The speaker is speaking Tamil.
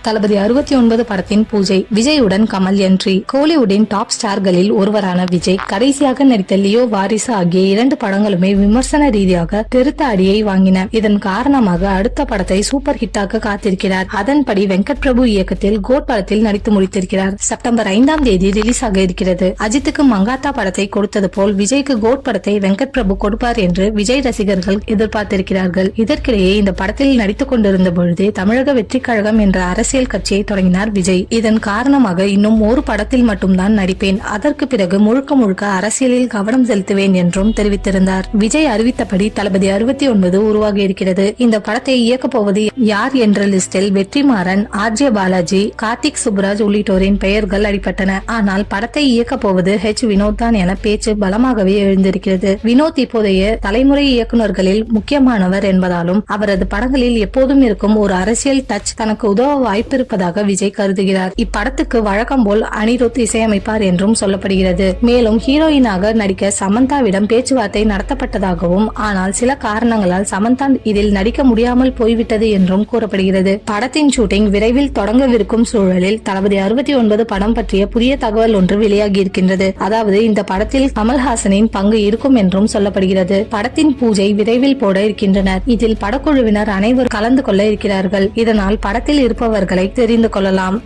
தளபதி 69 படத்தின் பூஜை, விஜயுடன் கமல் என்ட்ரி. கோலிவுட்டின் டாப் ஸ்டார்களில் ஒருவரான விஜய் கடைசியாக நடித்த லியோ, வாரிசு ஆகிய 2 படங்களுமே விமர்சன ரீதியாக பெருத்த அடியை வாங்கின. இதன் காரணமாக அடுத்த படத்தை சூப்பர் ஹிட்டாக்க காத்திருக்கிறார். அதன்படி வெங்கட் பிரபு இயக்கத்தில் கோட் படத்தில் நடித்து முடித்திருக்கிறார். செப்டம்பர் 5ஆம் தேதி ரிலீஸ் ஆக இருக்கிறது. அஜித்துக்கு மங்காத்தா படத்தை கொடுத்தது போல் விஜய்க்கு கோட் படத்தை வெங்கட் பிரபு கொடுப்பார் என்று விஜய் ரசிகர்கள் எதிர்பார்த்திருக்கிறார்கள். இதற்கிடையே இந்த படத்தில் நடித்துக் கொண்டிருந்த பொழுதே தமிழக வெற்றி கழகம் என்ற அரசியல் கட்சியை தொடங்கினார் விஜய். இதன் காரணமாக இன்னும் ஒரு படத்தில் மட்டும்தான் நடிப்பேன், அதற்கு பிறகு முழுக்க முழுக்க அரசியலில் கவனம் செலுத்துவேன் என்றும் தெரிவித்திருந்தார். விஜய் அறிவித்தபடி தளபதி 69 உருவாகி இருக்கிறது. இந்த படத்தை இயக்க போவது யார் என்ற லிஸ்டில் வெற்றிமாறன், RJ பாலாஜி, கார்த்திக் சுப்புராஜ் உள்ளிட்டோரின் பெயர்கள் அடிபட்டன. ஆனால் படத்தை இயக்க போவது வினோத் தான் என பேச்சு பலமாகவே எழுந்திருக்கிறது. வினோத் இப்போதைய தலைமுறை இயக்குநர்களில் முக்கியமானவர் என்பதாலும் அவரது படங்களில் எப்போதும் இருக்கும் ஒரு அரசியல் டச் தனக்கு உதவ வாய்ப்பிருப்பதாக விஜய் கருதுகிறார். இப்படத்துக்கு வழக்கம் போல் அனிருத் இசையமைப்பார் என்றும் சொல்லப்படுகிறது. மேலும் ஹீரோயினாக நடிக்க சமந்தாவிடம் பேச்சுவார்த்தை நடத்தப்பட்டதாகவும், ஆனால் சில காரணங்களால் சமந்தா இதில் நடிக்க முடியாமல் போய்விட்டது என்றும் கூறப்படுகிறது. படத்தின் ஷூட்டிங் விரைவில் தொடங்கவிருக்கும் சூழலில் தளபதி 69 படம் பற்றிய புதிய தகவல் ஒன்று வெளியாகி இருக்கின்றது. அதாவது இந்த படத்தில் கமல்ஹாசனின் பங்கு இருக்கும் என்றும் சொல்லப்படுகிறது. படத்தின் பூஜை விரைவில் போட இருக்கின்றனர். இதில் படக்குழுவினர் அனைவரும் கலந்து கொள்ள இருக்கிறார்கள். இதனால் படத்தில் இருப்பவர்களை தெரிந்து கொள்ளலாம்.